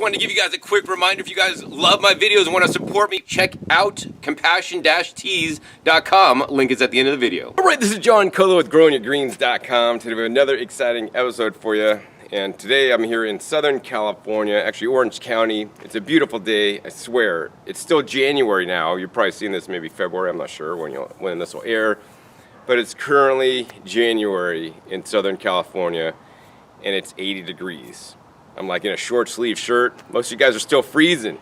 wanted to give you guys a quick reminder. If you guys love my videos and want to support me, check out compassion-tees.com. Link is at the end of the video. All right, this is John Colo with growingyourgreens.com. Today we have another exciting episode for you. And today I'm here in Southern California, actually Orange County. It's a beautiful day, I swear. It's still January now. You're probably seeing this maybe February, I'm not sure when this will air. But it's currently January in Southern California, and it's 80 degrees. I'm like in a short sleeve shirt. Most of you guys are still freezing.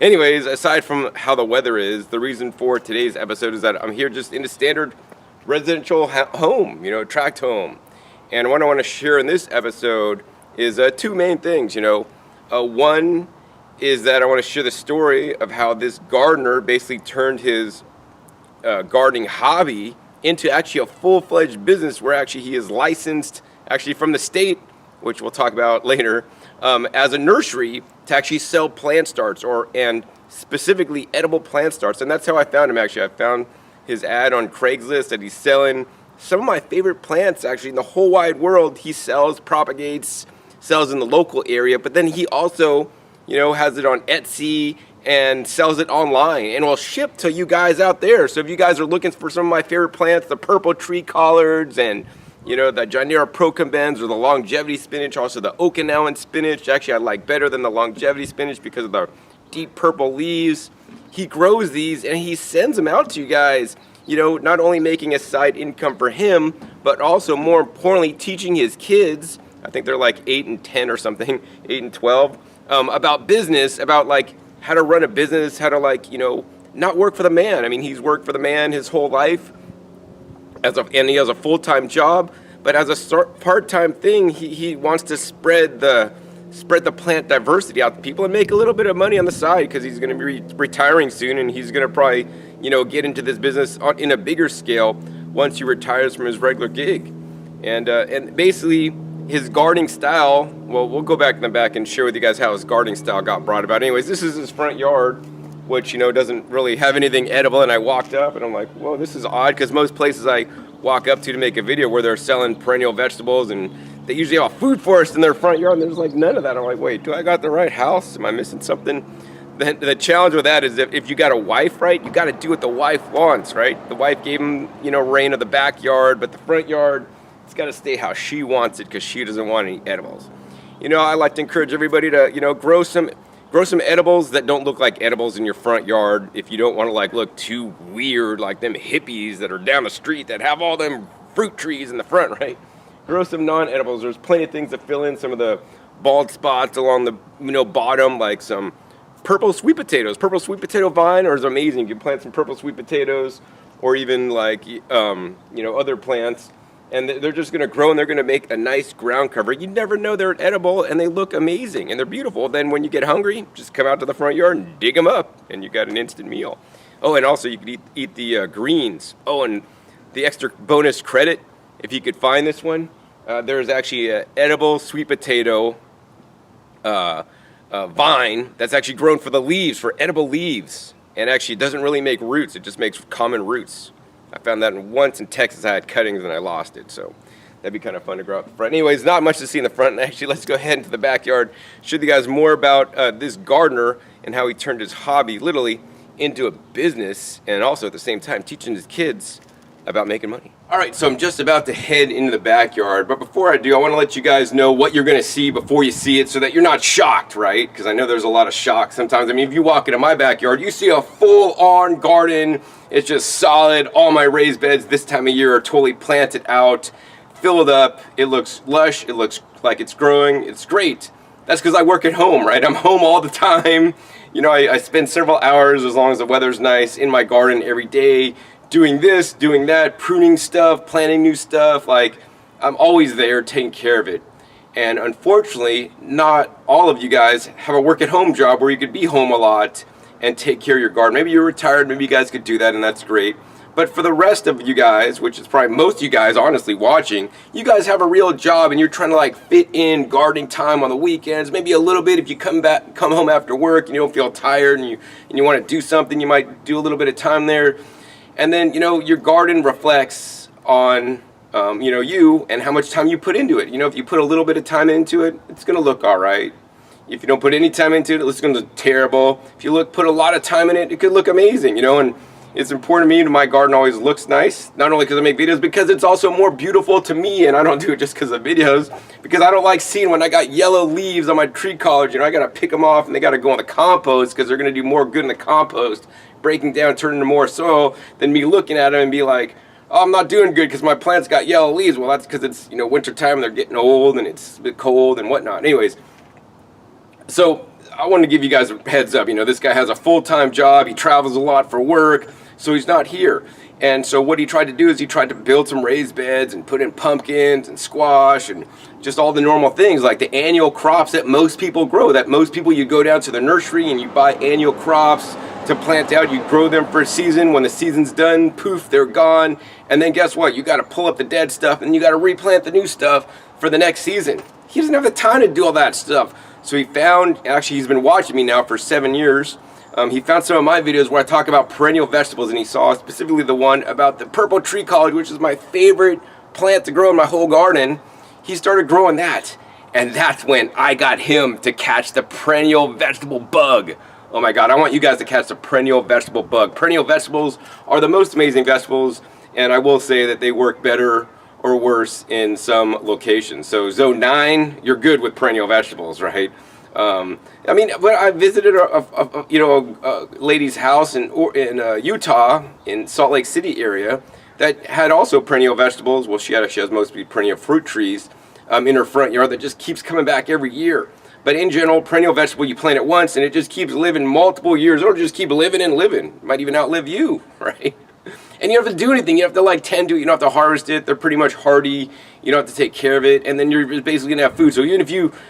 Anyways, aside from how the weather is, the reason for today's episode is that I'm here just in a standard residential home, tract home. And what I want to share in this episode is two main things, One is that I want to share the story of how this gardener basically turned his gardening hobby into actually a full-fledged business where actually he is licensed actually from the state, which we'll talk about later, as a nursery to actually sell plant starts and specifically edible plant starts. And that's how I found him actually. I found his ad on Craigslist that he's selling some of my favorite plants actually in the whole wide world. He sells, propagates, sells in the local area, but then he also, has it on Etsy and sells it online and will ship to you guys out there. So if you guys are looking for some of my favorite plants, the purple tree collards and the Gynera procumbens or the longevity spinach, also the Okinawan spinach. Actually, I like better than the longevity spinach because of the deep purple leaves. He grows these and he sends them out to you guys, not only making a side income for him, but also more importantly, teaching his kids, I think they're like 8 and 10 or something, 8 and 12, about business, about like how to run a business, how to not work for the man. I mean, he's worked for the man his whole life. And he has a full-time job, but as a part-time thing, he wants to spread the plant diversity out to people and make a little bit of money on the side because he's going to be retiring soon, and he's going to probably get into this business in a bigger scale once he retires from his regular gig. And basically his gardening style. Well, we'll go back in the back and share with you guys how his gardening style got brought about. Anyways, this is his front yard, which doesn't really have anything edible, and I walked up and I'm like, whoa, this is odd, because most places I walk up to make a video where they're selling perennial vegetables and they usually have a food forest in their front yard, and there's like none of that. I'm like, wait, do I got the right house? Am I missing something? The challenge with that is if you got a wife, right, you got to do what the wife wants, right? The wife gave him reign of the backyard, but the front yard, it's got to stay how she wants it because she doesn't want any edibles. I like to encourage everybody to grow some edibles that don't look like edibles in your front yard if you don't want to look too weird like them hippies that are down the street that have all them fruit trees in the front, right? Grow some non-edibles. There's plenty of things to fill in some of the bald spots along the bottom, like some purple sweet potatoes. Purple sweet potato vine is amazing. You can plant some purple sweet potatoes or even other plants. And they're just going to grow and they're going to make a nice ground cover. You never know they're edible and they look amazing and they're beautiful. Then when you get hungry, just come out to the front yard and dig them up and you got an instant meal. Oh, and also you could eat the greens. Oh, and the extra bonus credit, if you could find this one, there's actually an edible sweet potato vine that's actually grown for the leaves, for edible leaves. And actually it doesn't really make roots. It just makes common roots. I found that once in Texas. I had cuttings and I lost it, so that'd be kind of fun to grow up the front. Anyways, not much to see in the front. Actually, let's go ahead into the backyard, show you guys more about this gardener and how he turned his hobby literally into a business, and also at the same time teaching his kids about making money. All right, so I'm just about to head into the backyard, but before I do, I want to let you guys know what you're going to see before you see it so that you're not shocked, right? Because I know there's a lot of shock sometimes. I mean, if you walk into my backyard, you see a full-on garden. It's just solid. All my raised beds this time of year are totally planted out, filled up. It looks lush. It looks like it's growing. It's great. That's because I work at home, right? I'm home all the time. I spend several hours, as long as the weather's nice, in my garden every day, doing this, doing that, pruning stuff, planting new stuff. I'm always there taking care of it. And unfortunately, not all of you guys have a work at home job where you could be home a lot and take care of your garden. Maybe you're retired, maybe you guys could do that, and that's great. But for the rest of you guys, which is probably most of you guys honestly watching, you guys have a real job and you're trying to fit in gardening time on the weekends, maybe a little bit if you come home after work and you don't feel tired and you want to do something, you might do a little bit of time there. And then, your garden reflects on, you and how much time you put into it. If you put a little bit of time into it, it's going to look all right. If you don't put any time into it, it looks going to look terrible. If you put a lot of time in it, it could look amazing, you know. And it's important to me that my garden always looks nice, not only because I make videos, because it's also more beautiful to me, and I don't do it just because of videos, because I don't like seeing when I got yellow leaves on my tree collars, you know, I got to pick them off and they got to go in the compost because they're going to do more good in the compost, breaking down, turning into more soil, than me looking at them and be like, oh, I'm not doing good because my plants got yellow leaves. Well, that's because it's, you know, winter time and they're getting old and it's a bit cold and whatnot. Anyways, so I wanted to give you guys a heads up. You know, this guy has a full-time job. He travels a lot for work, so he's not here. And so what he tried to do is he tried to build some raised beds and put in pumpkins and squash and just all the normal things, like the annual crops that most people grow, that most people, you go down to the nursery and you buy annual crops to plant out. You grow them for a season. When the season's done, poof, they're gone. And then guess what? You got to pull up the dead stuff and you got to replant the new stuff for the next season. He doesn't have the time to do all that stuff. So he found, actually he's been watching me now for 7 years. He found some of my videos where I talk about perennial vegetables, and he saw specifically the one about the purple tree collard, which is my favorite plant to grow in my whole garden. He started growing that, and that's when I got him to catch the perennial vegetable bug. Oh my God, I want you guys to catch the perennial vegetable bug. Perennial vegetables are the most amazing vegetables, and I will say that they work better or worse in some locations. So zone 9, you're good with perennial vegetables, right? I mean, when I visited a lady's house in Utah, in Salt Lake City area, that had also perennial vegetables. Well, she has mostly perennial fruit trees in her front yard that just keeps coming back every year. But in general, perennial vegetable, you plant it once and it just keeps living multiple years. It'll just keep living and living. It might even outlive you, right? And you don't have to do anything. You have to like tend to it. You don't have to harvest it. They're pretty much hardy. You don't have to take care of it. And then you're basically going to have food. So even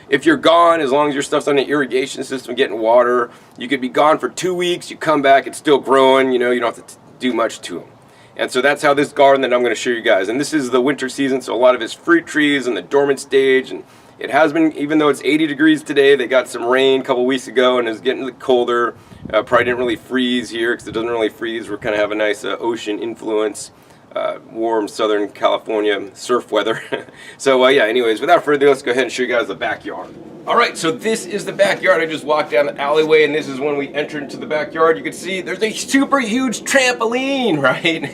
if you're gone, as long as your stuff's on an irrigation system, getting water, you could be gone for 2 weeks. You come back, it's still growing. You know, you don't have to do much to them. And so that's how this garden that I'm going to show you guys. And this is the winter season, so a lot of it's fruit trees in the dormant stage. And it has been, even though it's 80 degrees today, they got some rain a couple weeks ago and it's getting colder. Probably didn't really freeze here because it doesn't really freeze. We're kind of have a nice ocean influence, warm Southern California surf weather. So yeah, anyways, without further ado, let's go ahead and show you guys the backyard. All right, so this is the backyard. I just walked down the alleyway and this is when we entered into the backyard. You can see there's a super huge trampoline, right?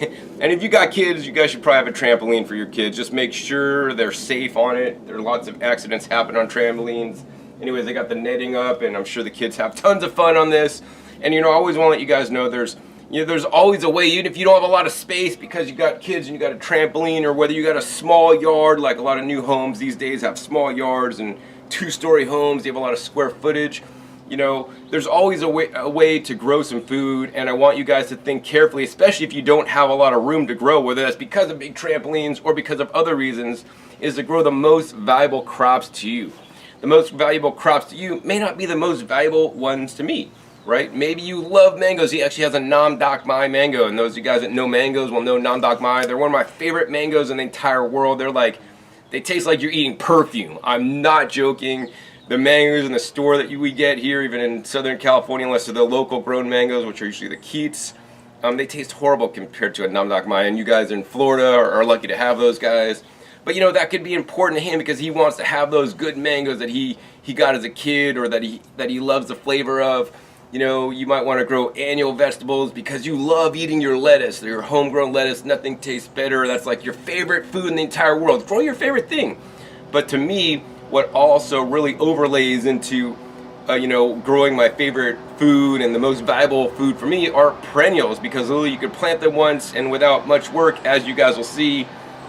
And if you got kids, you guys should probably have a trampoline for your kids. Just make sure they're safe on it. There are lots of accidents happen on trampolines. Anyways, they got the netting up and I'm sure the kids have tons of fun on this. And you know, I always want to let you guys know there's always a way, even if you don't have a lot of space because you got kids and you got a trampoline, or whether you got a small yard, like a lot of new homes these days have small yards and 2-story homes, you have a lot of square footage. You know, there's always a way to grow some food, and I want you guys to think carefully, especially if you don't have a lot of room to grow, whether that's because of big trampolines or because of other reasons, is to grow the most valuable crops to you. The most valuable crops to you may not be the most valuable ones to me, right? Maybe you love mangoes. He actually has a Nam Doc Mai mango, and those of you guys that know mangoes will know Nam Doc Mai. They're one of my favorite mangoes in the entire world. They taste like you're eating perfume. I'm not joking. The mangoes in the store that we get here, even in Southern California, unless they're the local grown mangoes, which are usually the Keats, they taste horrible compared to a Nam Doc Mai. And you guys in Florida are lucky to have those guys. But you know, that could be important to him because he wants to have those good mangoes that he got as a kid, or that he loves the flavor of. You know, you might want to grow annual vegetables because you love eating your lettuce, your homegrown lettuce. Nothing tastes better. That's like your favorite food in the entire world. Grow your favorite thing. But to me, what also really overlays into, you know, growing my favorite food and the most valuable food for me are perennials, because literally you could plant them once and without much work, as you guys will see,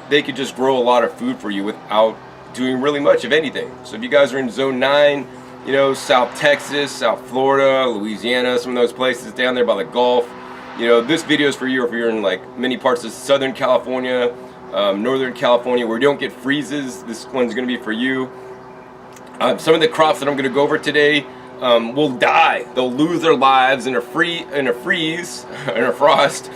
they could just grow a lot of food for you without doing really much of anything. So if you guys are in zone 9, you know, South Texas, South Florida, Louisiana, some of those places down there by the Gulf, you know, this video is for you if you're in like many parts of Southern California, Northern California, where you don't get freezes. This one's going to be for you. Some of the crops that I'm going to go over today will die. They'll lose their lives in a freeze, in a frost.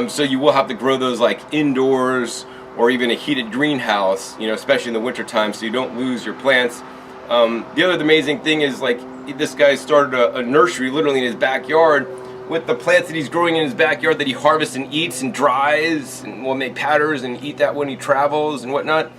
So you will have to grow those like indoors or even a heated greenhouse, you know, especially in the winter time, so you don't lose your plants. The other amazing thing is, like, this guy started a nursery literally in his backyard with the plants that he's growing in his backyard that he harvests and eats and dries and will make powders and eat that when he travels and whatnot.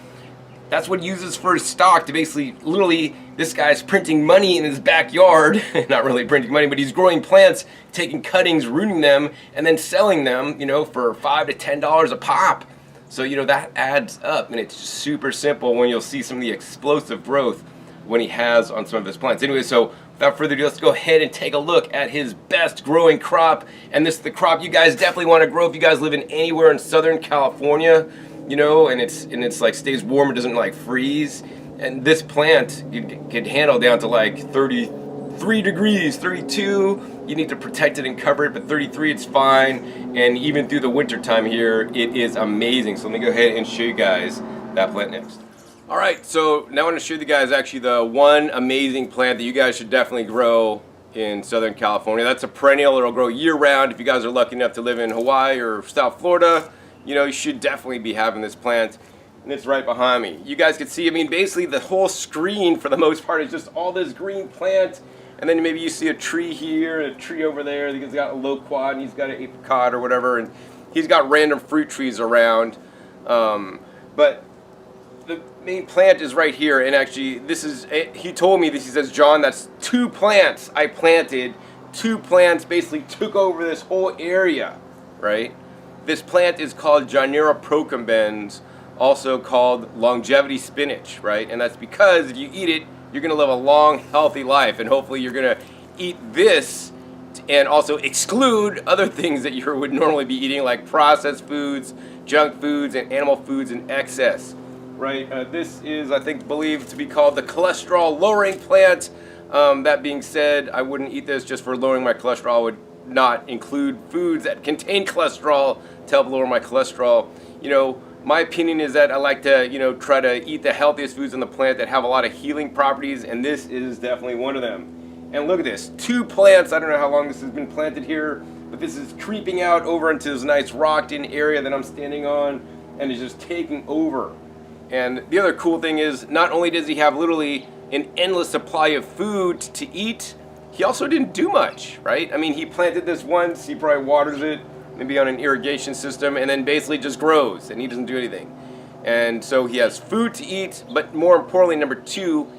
That's what he uses for his stock to basically, literally, this guy's printing money in his backyard. Not really printing money, but he's growing plants, taking cuttings, rooting them, and then selling them, you know, for $5 to $10 a pop. So, you know, that adds up, and it's super simple when you'll see some of the explosive growth when he has on some of his plants. Anyway, so without further ado, let's go ahead and take a look at his best growing crop. And this is the crop you guys definitely want to grow if you guys live in anywhere in Southern California, you know, and it's like stays warm, it doesn't like freeze. And this plant you could handle down to like 33 degrees, 32. You need to protect it and cover it, but 33 it's fine. And even through the winter time here, it is amazing. So let me go ahead and show you guys that plant next. All right, so now I want to show you guys actually the one amazing plant that you guys should definitely grow in Southern California. That's a perennial. It'll grow year round. If you guys are lucky enough to live in Hawaii or South Florida, you know, you should definitely be having this plant. And it's right behind me. You guys can see, I mean, basically the whole screen for the most part is just all this green plant. And then maybe you see a tree here, a tree over there. He's got a loquat and he's got an apricot or whatever. And he's got random fruit trees around. But the main plant is right here, and actually this is, he told me this, he says, John, that's 2 plants I planted. 2 plants basically took over this whole area, right? This plant is called Gynera procumbens, also called longevity spinach, right? And that's because if you eat it, you're gonna live a long, healthy life, and hopefully you're gonna eat this and also exclude other things that you would normally be eating, like processed foods, junk foods, and animal foods in excess. Right, this is, I think, believed to be called the cholesterol-lowering plant. That being said, I wouldn't eat this just for lowering my cholesterol. I would not include foods that contain cholesterol to help lower my cholesterol. You know, my opinion is that I like to, you know, try to eat the healthiest foods on the plant that have a lot of healing properties, and this is definitely one of them. And look at this, 2 plants. I don't know how long this has been planted here, but this is creeping out over into this nice rocked-in area that I'm standing on, and is just taking over. And the other cool thing is, not only does he have literally an endless supply of food to eat, he also didn't do much, right? I mean, he planted this once, he probably waters it, maybe on an irrigation system, and then basically just grows, and he doesn't do anything. And so he has food to eat, but more importantly, number 2,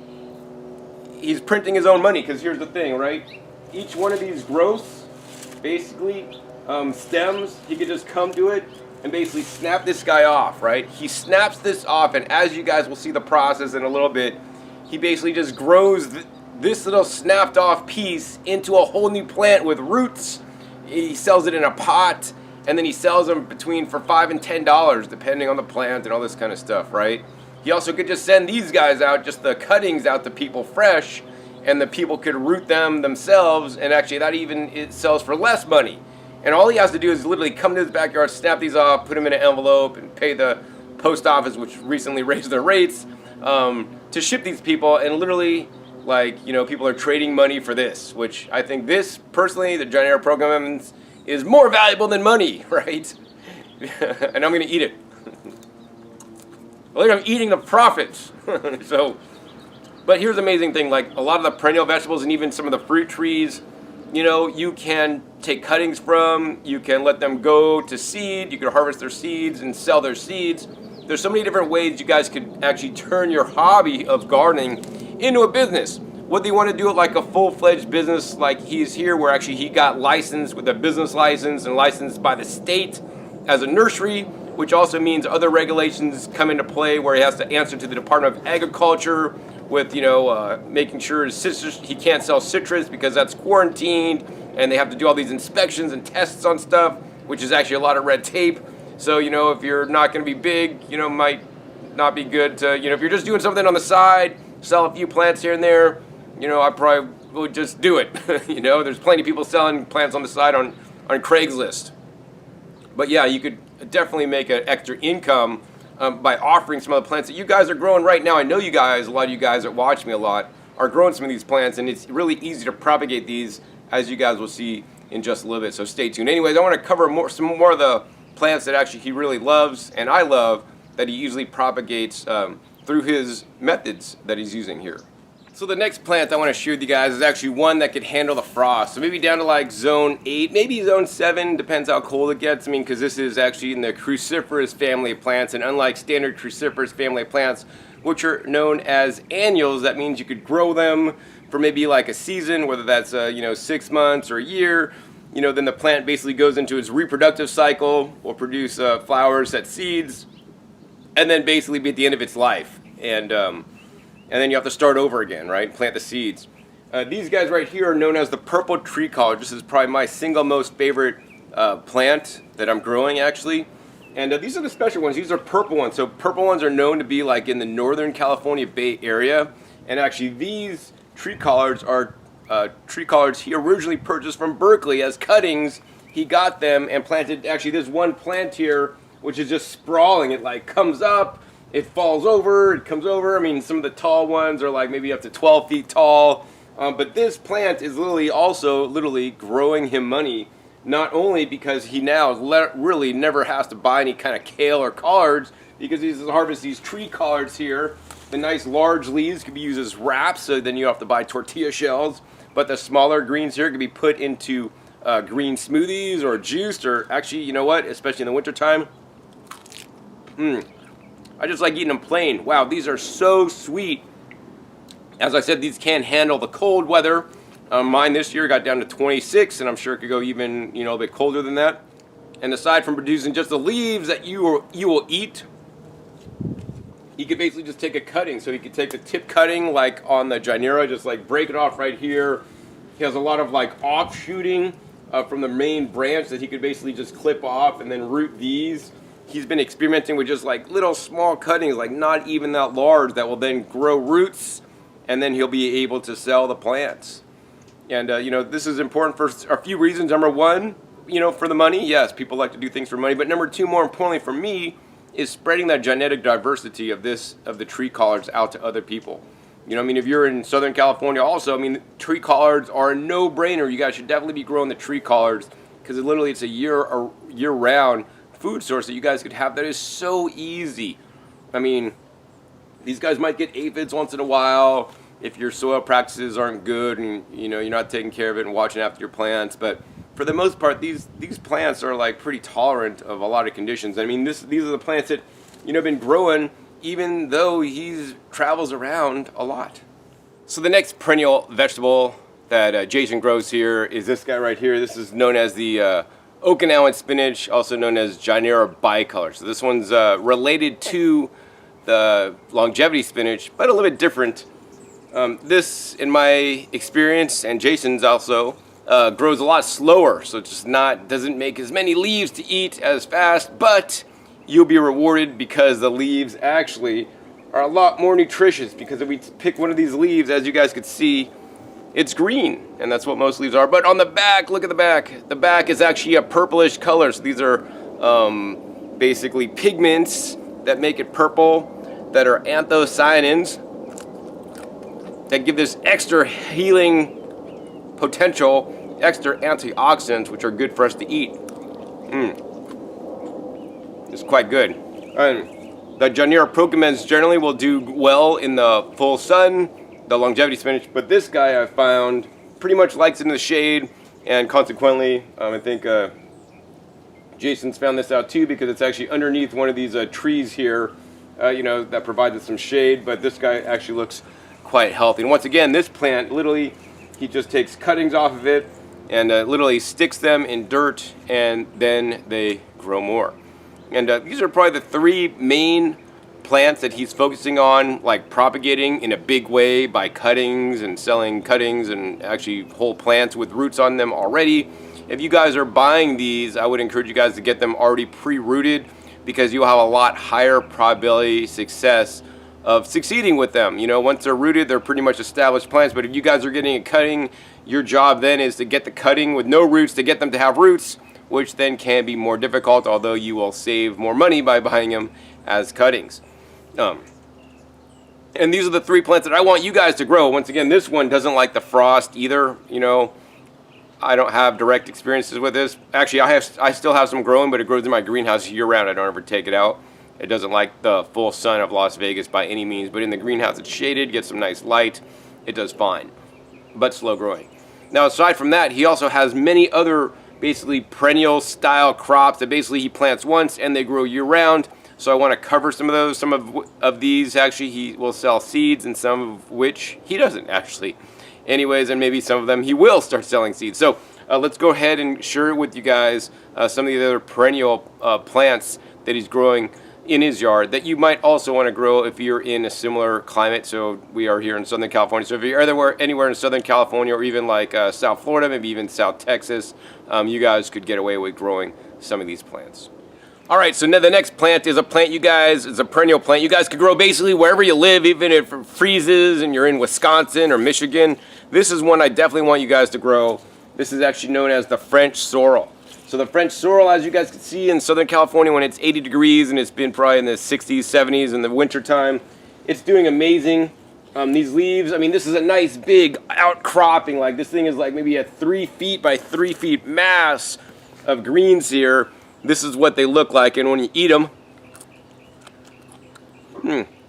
he's printing his own money, because here's the thing, right? Each one of these growths, basically, stems, he could just come to it, and basically snap this guy off, right? He snaps this off, and as you guys will see the process in a little bit, he basically just grows this little snapped off piece into a whole new plant with roots. He sells it in a pot, and then he sells them between for $5 and $10, depending on the plant and all this kind of stuff, right? He also could just send these guys out, just the cuttings out to people fresh, and the people could root them themselves, and actually that even it sells for less money. And all he has to do is literally come to his backyard, snap these off, put them in an envelope, and pay the post office, which recently raised their rates, to ship these people. And literally, like, you know, people are trading money for this, which I think this, personally, the Gynera procumbens, is more valuable than money, right? And I'm going to eat it. Well, I'm eating the profits. So, but here's the amazing thing, like a lot of the perennial vegetables and even some of the fruit trees, you know, you can take cuttings from, you can let them go to seed, you can harvest their seeds and sell their seeds. There's so many different ways you guys could actually turn your hobby of gardening into a business. Whether you want to do it like a full-fledged business like he's here, where actually he got licensed with a business license and licensed by the state as a nursery, which also means other regulations come into play where he has to answer to the Department of Agriculture with, you know, making sure his citrus, he can't sell citrus because that's quarantined, and they have to do all these inspections and tests on stuff, which is actually a lot of red tape. So, you know, if you're not going to be big, you know, might not be good to, you know, if you're just doing something on the side, sell a few plants here and there, you know, I probably would just do it. You know, there's plenty of people selling plants on the side on Craigslist. But yeah, you could definitely make an extra income by offering some of the plants that you guys are growing right now. I know you guys, a lot of you guys that watch me a lot, are growing some of these plants, and it's really easy to propagate these, as you guys will see in just a little bit, so stay tuned. Anyways, I want to cover some more of the plants that actually he really loves, and I love, that he usually propagates through his methods that he's using here. So the next plant I want to share with you guys is actually one that could handle the frost. So maybe down to like zone 8, maybe zone 7, depends how cold it gets. I mean, because this is actually in the cruciferous family of plants, and unlike standard cruciferous family of plants, which are known as annuals. That means you could grow them for maybe like a season, whether that's 6 months or a year. Then the plant basically goes into its reproductive cycle, will produce flowers, set seeds, and then basically be at the end of its life. And then you have to start over again, right? Plant the seeds. These guys right here are known as the purple tree collard. This is probably my single most favorite plant that I'm growing, actually. And these are the special ones. These are purple ones. So purple ones are known to be like in the Northern California Bay Area. And actually these tree collards are tree collards he originally purchased from Berkeley as cuttings. He got them and planted, actually this one plant here, which is just sprawling. It like comes up, it falls over, it comes over. I mean, some of the tall ones are like maybe up to 12 feet tall. But this plant is literally growing him money. Not only because he now really never has to buy any kind of kale or collards, because he has to harvest these tree collards here. The nice large leaves can be used as wraps, so then you don't have to buy tortilla shells. But the smaller greens here can be put into green smoothies or juiced, or actually, you know what, especially in the wintertime. I just like eating them plain. Wow, these are so sweet. As I said, these can handle the cold weather. Mine this year got down to 26, and I'm sure it could go even a bit colder than that. And aside from producing just the leaves that you will eat, you could basically just take a cutting. So you could take the tip cutting like on the Gynera, just like break it off right here. He has a lot of like offshooting from the main branch that he could basically just clip off and then root these. He's been experimenting with just like little small cuttings, like not even that large, that will then grow roots, and then he'll be able to sell the plants. And, this is important for a few reasons. Number one, for the money. Yes, people like to do things for money. But number two, more importantly for me, is spreading that genetic diversity of the tree collards out to other people. If you're in Southern California also, tree collards are a no-brainer. You guys should definitely be growing the tree collards, because it's a year-round food source that you guys could have that is so easy. These guys might get aphids once in a while if your soil practices aren't good and you're not taking care of it and watching after your plants. But for the most part, these plants are like pretty tolerant of a lot of conditions. These are the plants that have been growing even though he travels around a lot. So the next perennial vegetable that Jason grows here is this guy right here. This is known as the Okinawan spinach, also known as Gynera bicolor. So this one's related to the longevity spinach, but a little bit different. This, in my experience, and Jason's also, grows a lot slower, so it's just doesn't make as many leaves to eat as fast, but you'll be rewarded because the leaves actually are a lot more nutritious, because if we pick one of these leaves, as you guys could see, it's green, and that's what most leaves are. But on the back, look at the back. The back is actually a purplish color, so these are basically pigments that make it purple, that are anthocyanins, that give this extra healing potential, extra antioxidants, which are good for us to eat. It's quite good. And the Gynera procamens generally will do well in the full sun, the longevity spinach, but this guy I found pretty much likes it in the shade, and consequently, I think Jason's found this out too, because it's actually underneath one of these trees here, that provides it some shade. But this guy actually looks quite healthy. And once again, this plant, literally, he just takes cuttings off of it and literally sticks them in dirt, and then they grow more. And these are probably the three main plants that he's focusing on, like propagating in a big way by cuttings and selling cuttings and actually whole plants with roots on them already. If you guys are buying these, I would encourage you guys to get them already pre-rooted, because you'll have a lot higher probability success of succeeding with them. Once they're rooted, they're pretty much established plants. But if you guys are getting a cutting, your job then is to get the cutting with no roots, to get them to have roots, which then can be more difficult, although you will save more money by buying them as cuttings. And these are the three plants that I want you guys to grow. Once again, this one doesn't like the frost either. I don't have direct experiences with this. Actually, I still have some growing, but it grows in my greenhouse year-round. I don't ever take it out. It doesn't like the full sun of Las Vegas by any means, but in the greenhouse it's shaded, gets some nice light. It does fine, but slow growing. Now, aside from that, he also has many other basically perennial style crops that basically he plants once and they grow year-round. So I want to cover some of those. Some of these actually he will sell seeds, and some of which he doesn't actually. Anyways, and maybe some of them he will start selling seeds. So let's go ahead and share with you guys some of the other perennial plants that he's growing in his yard that you might also want to grow if you're in a similar climate. So we are here in Southern California. So if you're anywhere in Southern California, or even like South Florida, maybe even South Texas, you guys could get away with growing some of these plants. All right, so now the next plant is a plant it's a perennial plant you guys could grow basically wherever you live, even if it freezes and you're in Wisconsin or Michigan. This is one I definitely want you guys to grow. This is actually known as the French sorrel. So the French sorrel, as you guys can see in Southern California when it's 80 degrees and it's been probably in the 60s, 70s in the winter time, it's doing amazing. These leaves, I mean, this is a nice big outcropping. Like this thing is like maybe a 3 feet by 3 feet mass of greens here. This is what they look like, and when you eat them,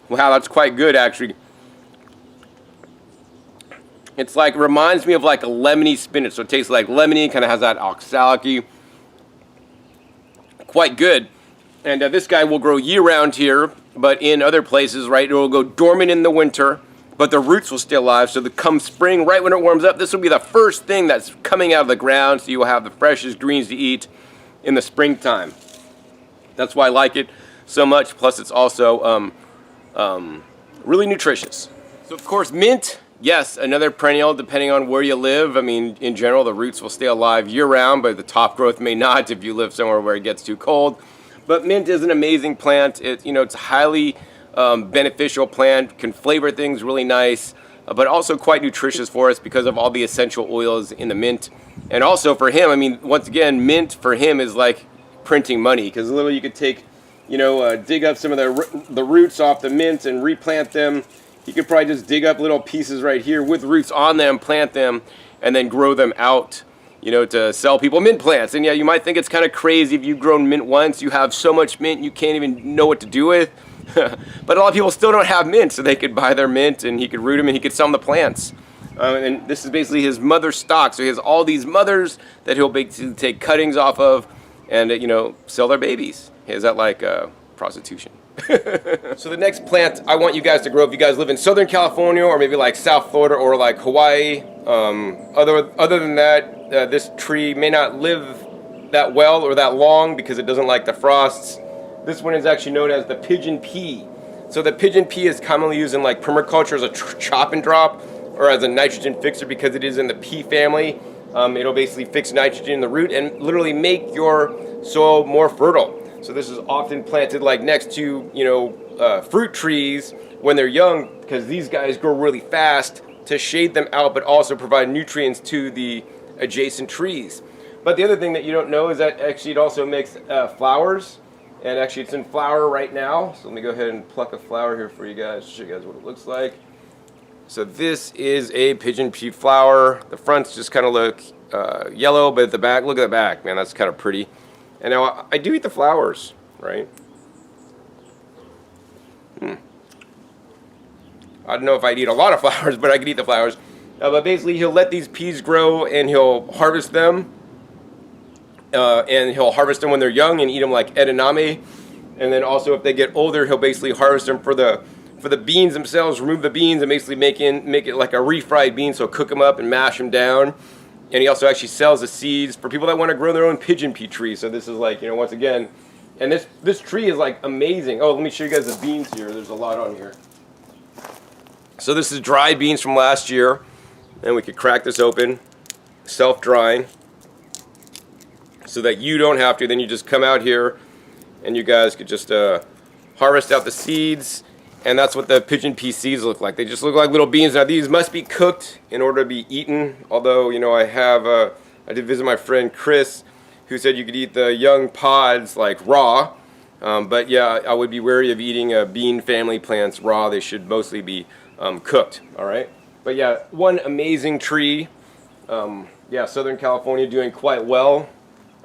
wow, that's quite good actually. It's like, reminds me of like a lemony spinach, so it tastes like lemony, kind of has that oxalic-y. Quite good. And this guy will grow year-round here, but in other places, right, it will go dormant in the winter, but the roots will stay alive, so come spring, right when it warms up, this will be the first thing that's coming out of the ground, so you will have the freshest greens to eat in the springtime. That's why I like it so much. Plus, it's also really nutritious. So, of course, mint. Yes, another perennial, depending on where you live. I mean, in general, the roots will stay alive year-round, but the top growth may not if you live somewhere where it gets too cold. But mint is an amazing plant. It's a highly beneficial plant. Can flavor things really nice, but also quite nutritious for us because of all the essential oils in the mint. And also for him, I mean, once again, mint for him is like printing money, because literally you could take, dig up some of the roots off the mint and replant them. You could probably just dig up little pieces right here with roots on them, plant them, and then grow them out, to sell people mint plants. And yeah, you might think it's kind of crazy if you've grown mint once, you have so much mint you can't even know what to do with. But a lot of people still don't have mint, so they could buy their mint and he could root them and he could sell them the plants. And this is basically his mother stock. So he has all these mothers that he'll basically take cuttings off of and, sell their babies. Is that like prostitution? So the next plant I want you guys to grow, if you guys live in Southern California or maybe like South Florida or like Hawaii, other than that, this tree may not live that well or that long because it doesn't like the frosts. This one is actually known as the pigeon pea. So the pigeon pea is commonly used in like permaculture as a chop and drop or as a nitrogen fixer because it is in the pea family. It'll basically fix nitrogen in the root and literally make your soil more fertile. So this is often planted like next to, fruit trees when they're young because these guys grow really fast to shade them out but also provide nutrients to the adjacent trees. But the other thing that you don't know is that actually it also makes flowers. And actually it's in flower right now. So let me go ahead and pluck a flower here for you guys, show you guys what it looks like. So this is a pigeon pea flower. The fronts just kind of look yellow, but at the back, look at the back, man, that's kind of pretty. And now I do eat the flowers, right? I don't know if I'd eat a lot of flowers, but I could eat the flowers. But basically he'll let these peas grow and he'll harvest them. And he'll harvest them when they're young and eat them like edamame. And then also if they get older, he'll basically harvest them for the beans themselves, remove the beans and basically make it like a refried bean, so cook them up and mash them down. And he also actually sells the seeds for people that want to grow their own pigeon pea tree. So this is like, once again, and this tree is like amazing. Oh, let me show you guys the beans here. There's a lot on here. So this is dried beans from last year. And we could crack this open, self-drying, so that you don't have to. Then you just come out here and you guys could just harvest out the seeds. And that's what the pigeon pea seeds look like. They just look like little beans. Now these must be cooked in order to be eaten. Although, I did visit my friend Chris, who said you could eat the young pods like raw. But yeah, I would be wary of eating bean family plants raw. They should mostly be cooked, all right? But yeah, one amazing tree. Southern California doing quite well.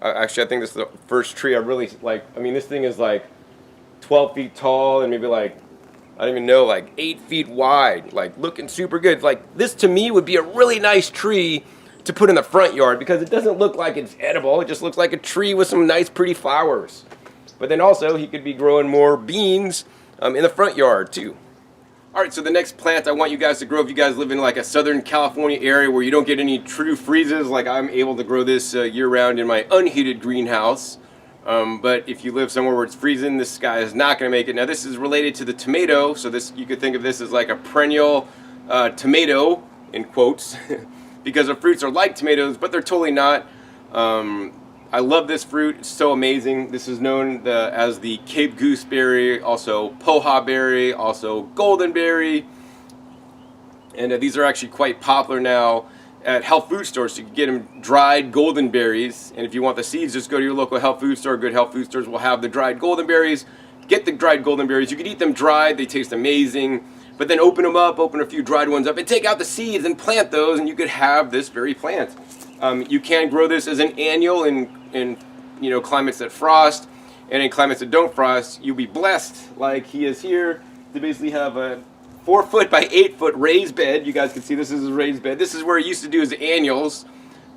Actually, I think this is the first tree I really like. I mean, this thing is like 12 feet tall and maybe like, I don't even know, like 8 feet wide, like looking super good. Like this to me would be a really nice tree to put in the front yard because it doesn't look like it's edible. It just looks like a tree with some nice pretty flowers. But then also he could be growing more beans in the front yard too. Alright, so the next plant I want you guys to grow, if you guys live in like a Southern California area where you don't get any true freezes, like I'm able to grow this year-round in my unheated greenhouse. But if you live somewhere where it's freezing, this guy is not going to make it. Now this is related to the tomato, so this, you could think of this as like a perennial tomato, in quotes, because the fruits are like tomatoes, but they're totally not. I love this fruit. It's so amazing. This is known as the Cape gooseberry, also poha berry, also golden berry. And these are actually quite popular now at health food stores. So you can get them dried golden berries. And if you want the seeds, just go to your local health food store. Good health food stores will have the dried golden berries. Get the dried golden berries. You can eat them dried. They taste amazing. But then open them up, open a few dried ones up, and take out the seeds and plant those, and you could have this very plant. You can grow this as an annual in climates that frost, and in climates that don't frost. You'll be blessed, like he is here, to basically have a 4 foot by 8 foot raised bed. You guys can see this is his raised bed. This is where he used to do his annuals,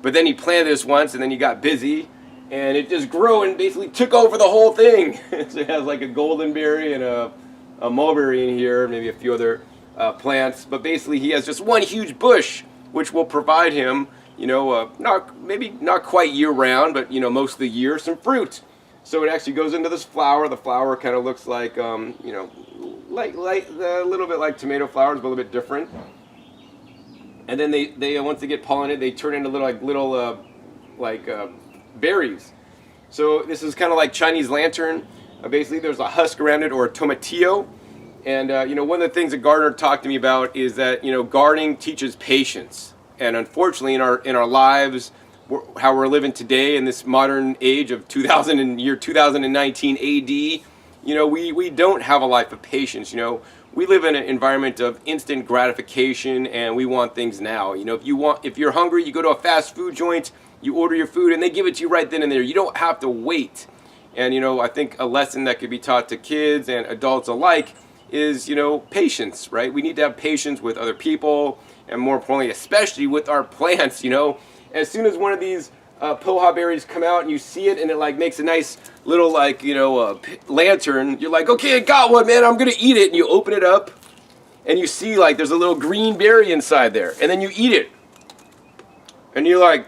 but then he planted this once, and then he got busy, and it just grew and basically took over the whole thing. So it has like a goldenberry and a mulberry in here, maybe a few other plants, but basically he has just one huge bush, which will provide him, maybe not quite year-round, but most of the year, some fruit. So it actually goes into this flower. The flower kind of looks like, like a little bit like tomato flowers, but a little bit different. And then they once they get pollinated, they turn into little berries. So this is kind of like Chinese lantern. Basically, there's a husk around it, or a tomatillo. And one of the things that Gardner talked to me about is that gardening teaches patience. And unfortunately, in our lives, how we're living today in this modern age of 2019 AD, we don't have a life of patience. We live in an environment of instant gratification, and we want things now. If you're hungry, you go to a fast food joint, you order your food, and they give it to you right then and there. You don't have to wait. And I think a lesson that could be taught to kids and adults alike is patience, right? We need to have patience with other people, and more importantly, especially with our plants. As soon as one of these poha berries come out and you see it and it like makes a nice little lantern, you're like, okay, I got one, man, I'm gonna eat it. And you open it up and you see like there's a little green berry inside there, and then you eat it and you're like,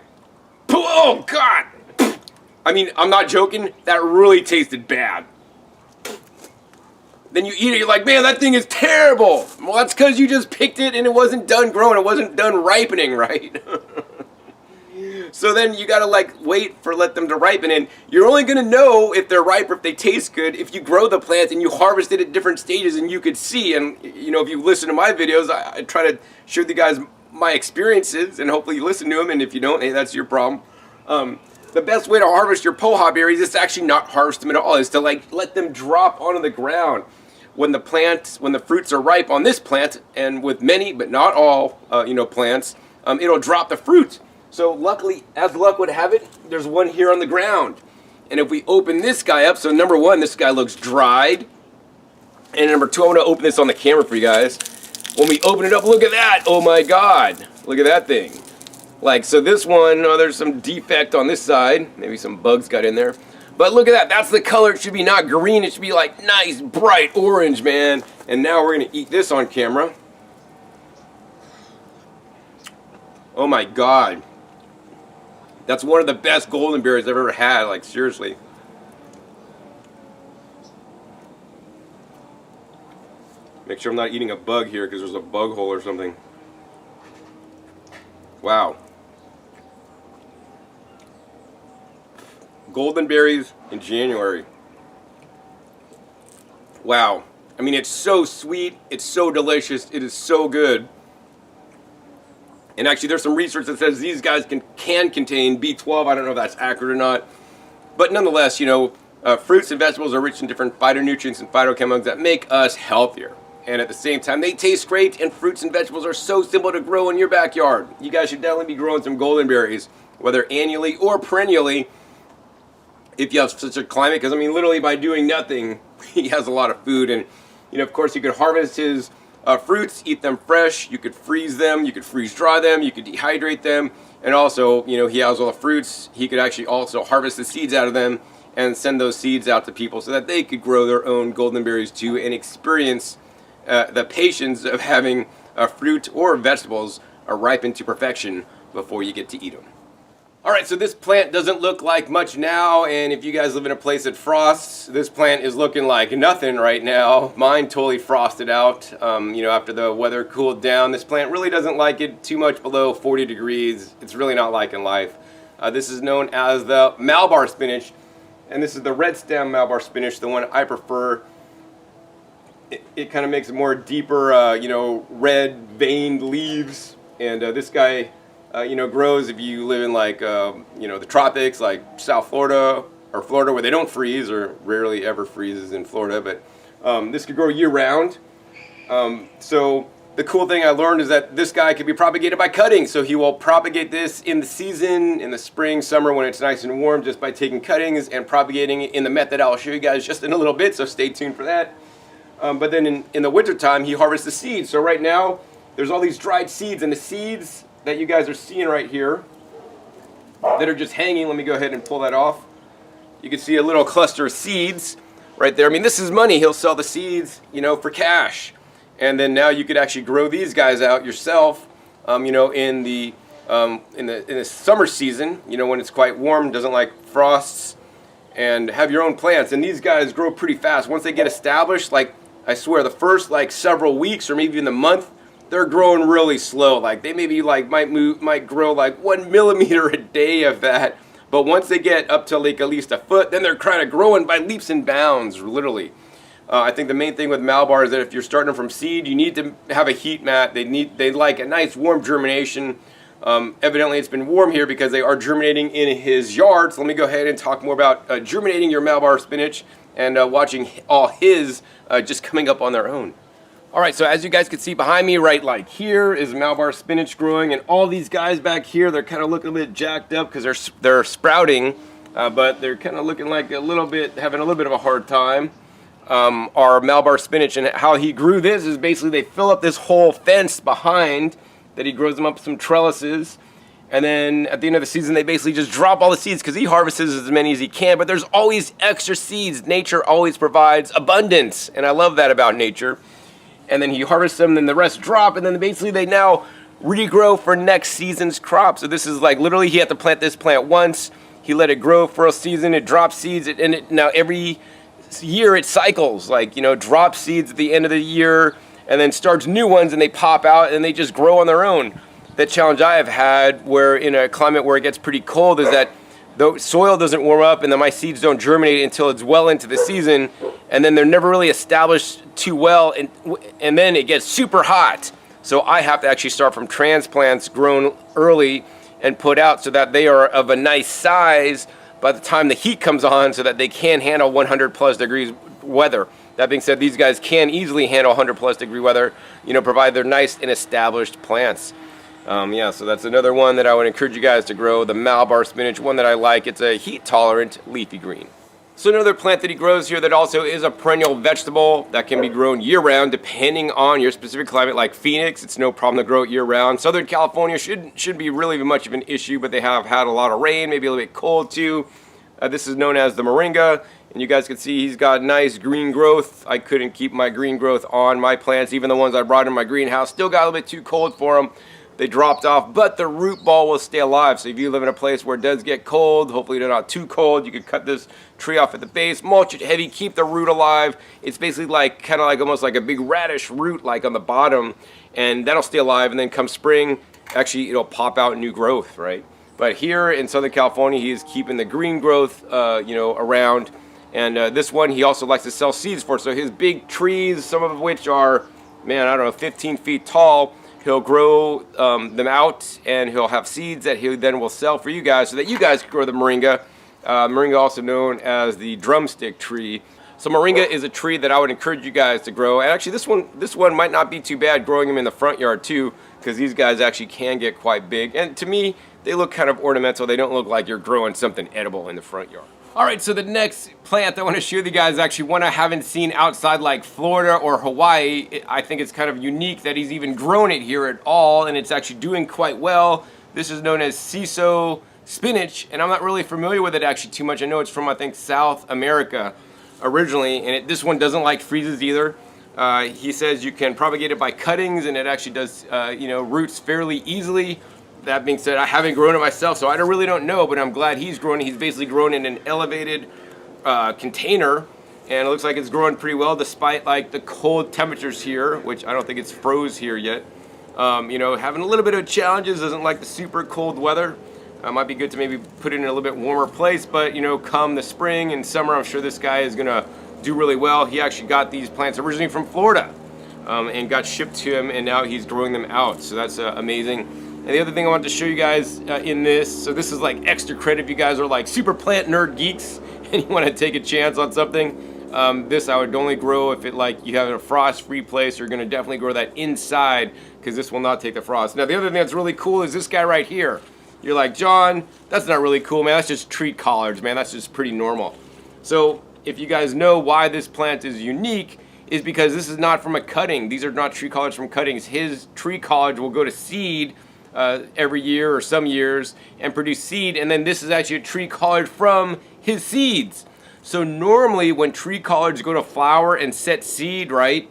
oh God. I mean, I'm not joking, that really tasted bad. Then you eat it, you're like, man, that thing is terrible. Well, that's because you just picked it and it wasn't done growing, it wasn't done ripening, right? So then you gotta let them to ripen, and you're only gonna know if they're ripe or if they taste good if you grow the plant and you harvest it at different stages, and you could see. And if you listen to my videos, I try to show you guys my experiences, and hopefully you listen to them, and if you don't, hey, that's your problem. The best way to harvest your poha berries is to actually not harvest them at all, is to let them drop onto the ground. When the fruits are ripe on this plant, and with many but not all plants, it'll drop the fruit. So luckily, as luck would have it, there's one here on the ground. And if we open this guy up, so number one, this guy looks dried. And number two, I'm going to open this on the camera for you guys. When we open it up, look at that. Oh my God. Look at that thing. So this one, there's some defect on this side. Maybe some bugs got in there. But look at that. That's the color. It should be not green. It should be like nice, bright orange, man. And now we're going to eat this on camera. Oh my God. That's one of the best golden berries I've ever had, seriously. Make sure I'm not eating a bug here because there's a bug hole or something. Wow. Golden berries in January. Wow. I mean, it's so sweet, it's so delicious, it is so good. And actually, there's some research that says these guys can contain B12. I don't know if that's accurate or not. But nonetheless, fruits and vegetables are rich in different phytonutrients and phytochemicals that make us healthier. And at the same time, they taste great, and fruits and vegetables are so simple to grow in your backyard. You guys should definitely be growing some golden berries, whether annually or perennially, if you have such a climate. Because, I mean, literally by doing nothing, he has a lot of food. And, of course, you could harvest his fruits, eat them fresh, you could freeze them, you could freeze dry them, you could dehydrate them, and also, he has all the fruits, he could actually also harvest the seeds out of them and send those seeds out to people so that they could grow their own golden berries too and experience the patience of having fruit or vegetables ripen to perfection before you get to eat them. Alright, so this plant doesn't look like much now, and if you guys live in a place that frosts, this plant is looking like nothing right now. Mine totally frosted out, after the weather cooled down. This plant really doesn't like it too much below 40 degrees. It's really not liking life. This is known as the Malabar spinach, and this is the red stem Malabar spinach, the one I prefer. It kind of makes more deeper, red veined leaves, and this guy grows if you live in like, the tropics, like South Florida or Florida, where they don't freeze, or rarely ever freezes in Florida, but this could grow year round. So the cool thing I learned is that this guy can be propagated by cutting. So he will propagate this in the season, in the spring, summer, when it's nice and warm, just by taking cuttings and propagating it in the method I'll show you guys just in a little bit, so stay tuned for that. But then in the wintertime, he harvests the seeds. So right now, there's all these dried seeds, and the seeds that you guys are seeing right here that are just hanging. Let me go ahead and pull that off. You can see a little cluster of seeds right there. I mean, this is money. He'll sell the seeds, for cash. And then now you could actually grow these guys out yourself, in the summer season, when it's quite warm, doesn't like frosts, and have your own plants. And these guys grow pretty fast. Once they get established, like I swear, the first like several weeks or maybe even a month, they're growing really slow. Like they maybe might grow like 1 millimeter a day of that. But once they get up to like at least a foot, then they're kind of growing by leaps and bounds, literally. I think the main thing with Malabar is that if you're starting them from seed, you need to have a heat mat. They like a nice warm germination. Evidently it's been warm here because they are germinating in his yard. So let me go ahead and talk more about germinating your Malabar spinach and watching all his just coming up on their own. Alright, so as you guys can see behind me, right like here is Malabar spinach growing, and all these guys back here, they're kind of looking a bit jacked up because they're sprouting, but they're kind of looking like having a little bit of a hard time. Our Malabar spinach, and how he grew this is basically they fill up this whole fence behind that he grows them up some trellises, and then at the end of the season they basically just drop all the seeds because he harvests as many as he can, but there's always extra seeds. Nature always provides abundance, and I love that about nature. And then he harvests them, then the rest drop, and then basically they now regrow for next season's crop. So this is like literally he had to plant this plant once, he let it grow for a season, it drops seeds, now every year it cycles, drops seeds at the end of the year and then starts new ones, and they pop out and they just grow on their own. The challenge I have had where in a climate where it gets pretty cold is that the soil doesn't warm up and then my seeds don't germinate until it's well into the season, and then they're never really established too well, and then it gets super hot. So I have to actually start from transplants grown early and put out so that they are of a nice size by the time the heat comes on, so that they can handle 100 plus degrees weather. That being said, these guys can easily handle 100 plus degree weather, provided they're nice and established plants. So that's another one that I would encourage you guys to grow, the Malabar spinach, one that I like. It's a heat tolerant leafy green. So another plant that he grows here that also is a perennial vegetable that can be grown year round depending on your specific climate, like Phoenix. It's no problem to grow it year round. Southern California shouldn't be really much of an issue, but they have had a lot of rain, maybe a little bit cold too. This is known as the moringa, and you guys can see he's got nice green growth. I couldn't keep my green growth on my plants, even the ones I brought in my greenhouse. Still got a little bit too cold for them. They dropped off, but the root ball will stay alive. So if you live in a place where it does get cold, hopefully they're not too cold, you could cut this tree off at the base, mulch it heavy, keep the root alive. It's basically kind of like almost like a big radish root like on the bottom, and that'll stay alive. And then come spring, actually it'll pop out new growth, right? But here in Southern California, he is keeping the green growth, around. And this one he also likes to sell seeds for. So his big trees, some of which are, 15 feet tall, he'll grow them out, and he'll have seeds that he then will sell for you guys so that you guys can grow the moringa. Moringa, also known as the drumstick tree. So moringa is a tree that I would encourage you guys to grow. And actually this one might not be too bad growing them in the front yard too, because these guys actually can get quite big. And to me, they look kind of ornamental. They don't look like you're growing something edible in the front yard. Alright, so the next plant I want to show you guys is actually one I haven't seen outside like Florida or Hawaii. I think it's kind of unique that he's even grown it here at all, and it's actually doing quite well. This is known as Ciso spinach, and I'm not really familiar with it actually too much. I know it's from, I think, South America originally, and this one doesn't like freezes either. He says you can propagate it by cuttings, and it actually does, roots fairly easily. That being said, I haven't grown it myself, so I really don't know, but I'm glad he's growing it. He's basically grown in an elevated container, and it looks like it's growing pretty well despite like the cold temperatures here, which I don't think it's froze here yet. Having a little bit of challenges, doesn't like the super cold weather. Might be good to maybe put it in a little bit warmer place, but come the spring and summer, I'm sure this guy is gonna do really well. He actually got these plants originally from Florida and got shipped to him, and now he's growing them out, so that's amazing. And the other thing I wanted to show you guys in this, so this is like extra credit if you guys are like super plant nerd geeks and you want to take a chance on something. This I would only grow if you have a frost-free place. You're gonna definitely grow that inside because this will not take the frost. Now the other thing that's really cool is this guy right here. You're like, John, that's not really cool, man. That's just tree collards, man. That's just pretty normal. So if you guys know why this plant is unique, is because this is not from a cutting. These are not tree collards from cuttings. His tree collards will go to seed every year or some years and produce seed, and then this is actually a tree collard from his seeds. So normally when tree collards go to flower and set seed, right,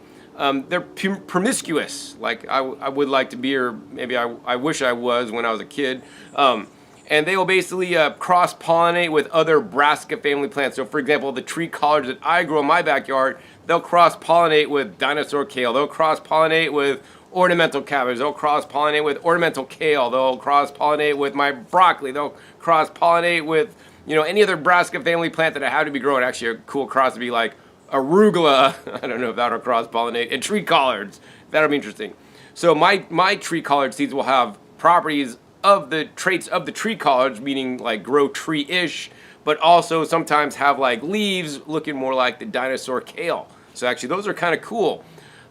they're promiscuous, like I would like to be, or maybe I wish I was when I was a kid. And they will basically cross-pollinate with other brassica family plants. So for example, the tree collards that I grow in my backyard, they'll cross-pollinate with dinosaur kale. They'll cross-pollinate with ornamental cabbage. They'll cross-pollinate with ornamental kale. They'll cross-pollinate with my broccoli. They'll cross-pollinate with, any other brassica family plant that I have to be growing. Actually, a cool cross would be like arugula. I don't know if that'll cross-pollinate. And tree collards. That'll be interesting. So my tree collard seeds will have properties of the traits of the tree collards, meaning like grow tree-ish, but also sometimes have like leaves looking more like the dinosaur kale. So actually those are kind of cool.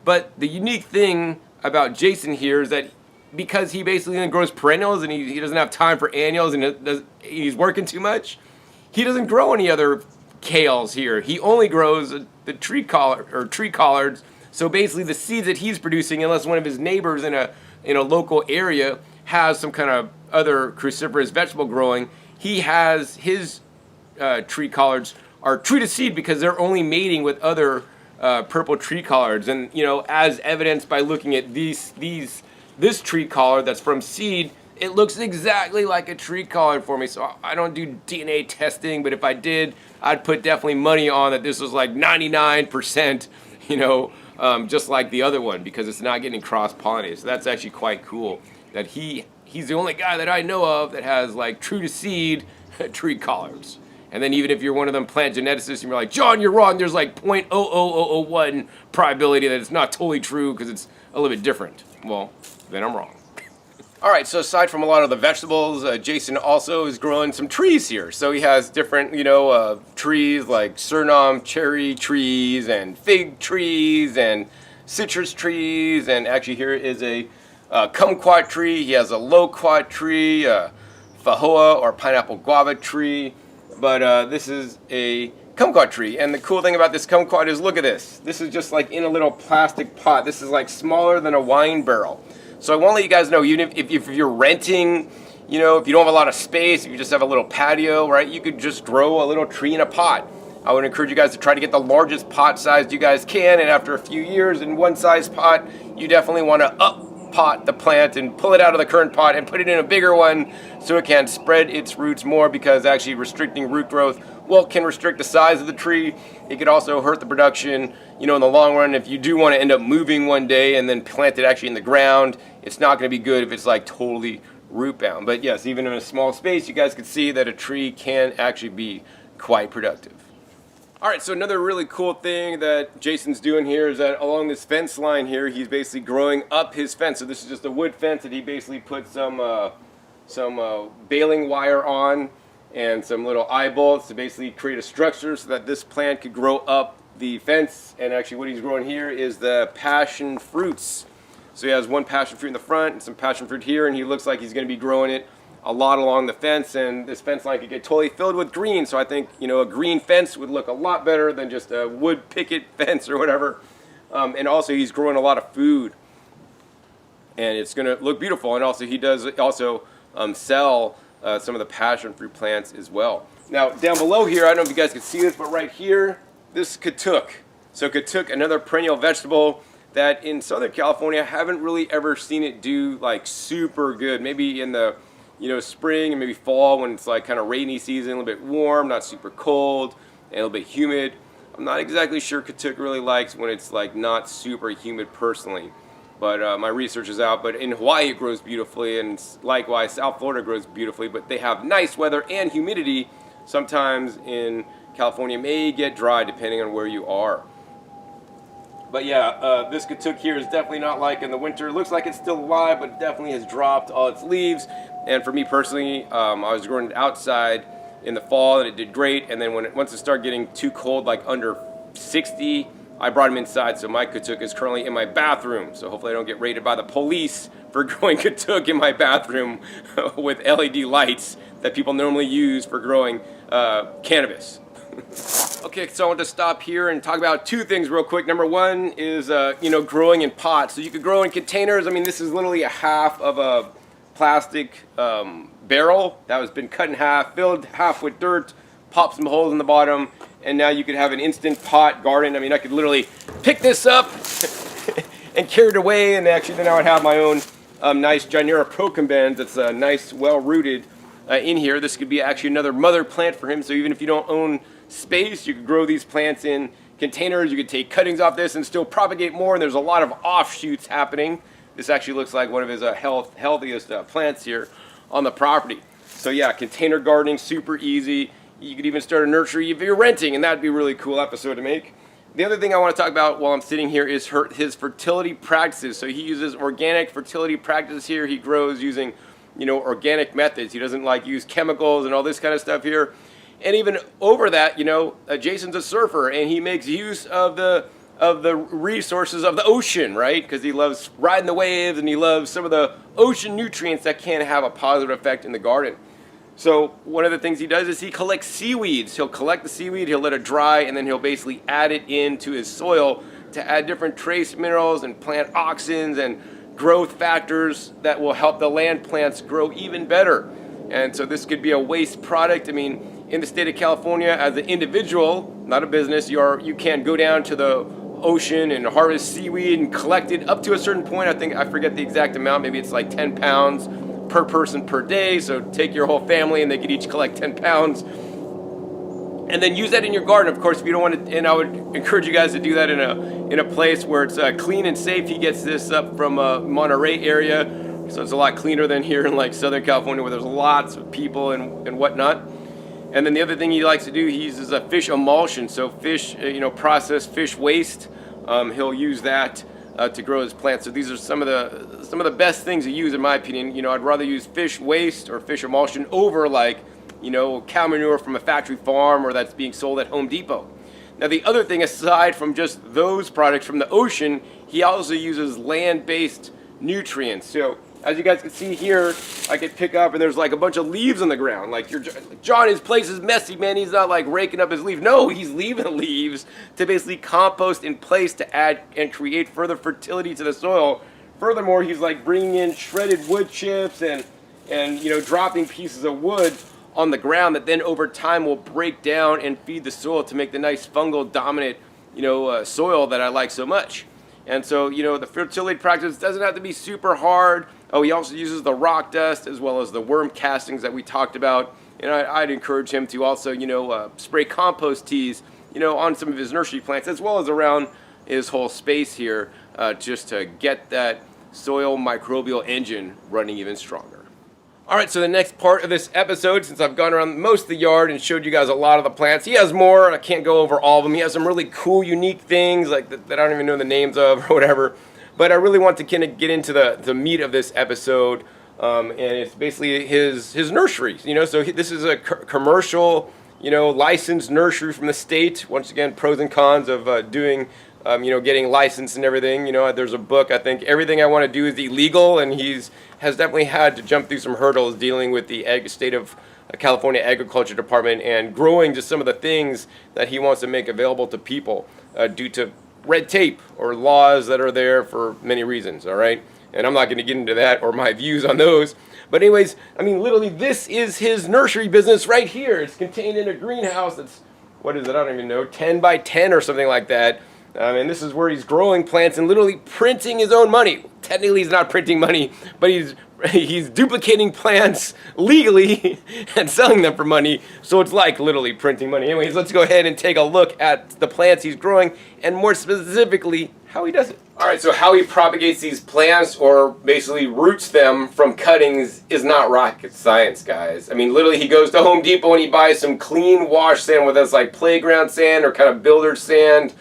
But the unique thing about Jason here is that because he basically grows perennials and he doesn't have time for annuals and he's working too much, he doesn't grow any other kales here. He only grows the tree collards. So basically the seeds that he's producing, unless one of his neighbors in a local area has some kind of other cruciferous vegetable growing, he has his tree collards are true to seed because they're only mating with other purple tree collards. And as evidenced by looking at this tree collard that's from seed, it looks exactly like a tree collard for me. So I don't do DNA testing, but if I did, I'd put definitely money on that this was like 99%, just like the other one, because it's not getting cross-pollinated. So that's actually quite cool that he's the only guy that I know of that has like true to seed tree collards. And then even if you're one of them plant geneticists and you're like, John, you're wrong, there's like 0.00001 probability that it's not totally true because it's a little bit different. Well, then I'm wrong. All right, so aside from a lot of the vegetables, Jason also is growing some trees here. So he has different, trees like Suriname cherry trees and fig trees and citrus trees. And actually here is a kumquat tree. He has a loquat tree, fajoa or pineapple guava tree. But this is a kumquat tree. And the cool thing about this kumquat is, look at this. This is just like in a little plastic pot. This is like smaller than a wine barrel. So I want to let you guys know, even if you're renting, if you don't have a lot of space, if you just have a little patio, right, you could just grow a little tree in a pot. I would encourage you guys to try to get the largest pot size you guys can, and after a few years in one size pot, you definitely want to up-pot the plant and pull it out of the current pot and put it in a bigger one so it can spread its roots more, because actually restricting root growth, well, can restrict the size of the tree. It could also hurt the production, in the long run. If you do want to end up moving one day and then plant it actually in the ground, it's not going to be good if it's like totally root bound. But yes, even in a small space, you guys can see that a tree can actually be quite productive. All right, so another really cool thing that Jason's doing here is that along this fence line here, he's basically growing up his fence. So this is just a wood fence that he basically put some baling wire on and some little eye bolts to basically create a structure so that this plant could grow up the fence. And actually what he's growing here is the passion fruits. So he has one passion fruit in the front and some passion fruit here, and he looks like he's going to be growing it a lot along the fence, and this fence line could get totally filled with green. So I think, a green fence would look a lot better than just a wood picket fence or whatever. And also he's growing a lot of food, and it's going to look beautiful. And also he does also sell some of the passion fruit plants as well. Now down below here, I don't know if you guys can see this, but right here, this is katuk. So katuk, another perennial vegetable that in Southern California, I haven't really ever seen it do like super good. Maybe in the spring and maybe fall when it's like kind of rainy season, a little bit warm, not super cold, and a little bit humid. I'm not exactly sure katuk really likes when it's like not super humid personally. But my research is out. But in Hawaii it grows beautifully, and likewise South Florida grows beautifully. But they have nice weather and humidity. Sometimes in California may get dry depending on where you are. But yeah, this katuk here is definitely not like in the winter. It looks like it's still alive, but it definitely has dropped all its leaves. And for me personally, I was growing it outside in the fall, and it did great. And then once it started getting too cold, like under 60, I brought him inside. So my katuk is currently in my bathroom. So hopefully I don't get raided by the police for growing katuk in my bathroom with LED lights that people normally use for growing cannabis. Okay, so I want to stop here and talk about two things real quick. Number one is, growing in pots. So you could grow in containers. I mean, this is literally a half of a plastic barrel that has been cut in half, filled half with dirt, pop some holes in the bottom, and now you could have an instant pot garden. I mean, I could literally pick this up and carry it away, and actually then I would have my own nice Gynera procumbens that's nice, well-rooted in here. This could be actually another mother plant for him, so even if you don't own space, you could grow these plants in containers. You could take cuttings off this and still propagate more, and there's a lot of offshoots happening. This actually looks like one of his healthiest plants here on the property. So yeah, container gardening, super easy. You could even start a nursery if you're renting, and that'd be a really cool episode to make. The other thing I want to talk about while I'm sitting here is his fertility practices. So he uses organic fertility practices here. He grows using, organic methods. He doesn't use chemicals and all this kind of stuff here. And even over that, Jason's a surfer, and he makes use of the resources of the ocean, right? Because he loves riding the waves, and he loves some of the ocean nutrients that can have a positive effect in the garden. So one of the things he does is he collects seaweeds. He'll collect the seaweed, he'll let it dry, and then he'll basically add it into his soil to add different trace minerals and plant auxins and growth factors that will help the land plants grow even better. And so this could be a waste product. I mean, in the state of California, as an individual, not a business, you can't go down to the ocean and harvest seaweed and collect it up to a certain point. I forget the exact amount. Maybe it's like 10 pounds per person per day. So take your whole family and they could each collect 10 pounds. And then use that in your garden, of course, if you don't want to. And I would encourage you guys to do that in a place where it's clean and safe. He gets this up from Monterey area, so it's a lot cleaner than here in Southern California, where there's lots of people and whatnot. And then the other thing he likes to do, he uses a fish emulsion. So fish, processed fish waste, he'll use that to grow his plants. So these are some of the best things to use, in my opinion. I'd rather use fish waste or fish emulsion over cow manure from a factory farm or that's being sold at Home Depot. Now the other thing, aside from just those products from the ocean, he also uses land-based nutrients. So as you guys can see here, I could pick up and there's a bunch of leaves on the ground. John, his place is messy, man. He's not raking up his leaves. No, he's leaving leaves to basically compost in place to add and create further fertility to the soil. Furthermore, he's bringing in shredded wood chips and dropping pieces of wood on the ground that then over time will break down and feed the soil to make the nice fungal dominant soil that I like so much. And so the fertility practice doesn't have to be super hard. Oh, he also uses the rock dust as well as the worm castings that we talked about. And I'd encourage him to also spray compost teas on some of his nursery plants as well as around his whole space here, just to get that soil microbial engine running even stronger. All right, so the next part of this episode, since I've gone around most of the yard and showed you guys a lot of the plants, he has more. I can't go over all of them. He has some really cool, unique things that I don't even know the names of or whatever. But I really want to kind of get into the meat of this episode, and it's basically his nursery. So this is a commercial, licensed nursery from the state. Once again, pros and cons of doing. Getting licensed and everything. There's a book, I think, Everything I Want to Do is Illegal, and has definitely had to jump through some hurdles dealing with the state of California Agriculture Department and growing just some of the things that he wants to make available to people due to red tape or laws that are there for many reasons, all right? and I'm not going to get into that or my views on those. But anyways, I mean, literally, this is his nursery business right here. It's contained in a greenhouse that's, what is it? I don't even know, 10 by 10 or something like that. And this is where he's growing plants and literally printing his own money. Technically, he's not printing money, but he's duplicating plants legally and selling them for money. So it's like literally printing money. Anyways, let's go ahead and take a look at the plants he's growing, and more specifically, how he does it. All right, so how he propagates these plants, or basically roots them from cuttings, is not rocket science, guys. I mean, literally, he goes to Home Depot and he buys some clean wash sand, whether it's like playground sand or kind of builder sand.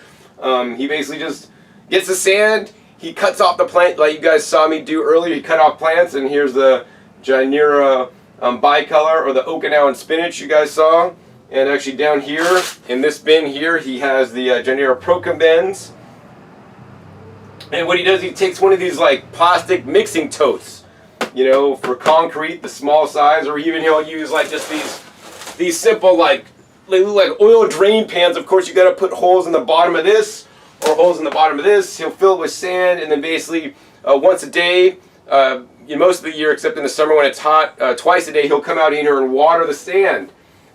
He basically just gets the sand, he cuts off the plant like you guys saw me do earlier. He cut off plants, and here's the Gynera bicolor, or the Okinawan spinach you guys saw. And actually down here, in this bin here, he has the Gynera procumbens. And what he does, he takes one of these like plastic mixing totes, you know, for concrete, the small size, or even he'll use like just these simple like, they look like oil drain pans. Of course, you got to put holes in the bottom of this or holes in the bottom of this. He'll fill it with sand, and then basically once a day, most of the year except in the summer when it's hot, twice a day he'll come out here and water the sand.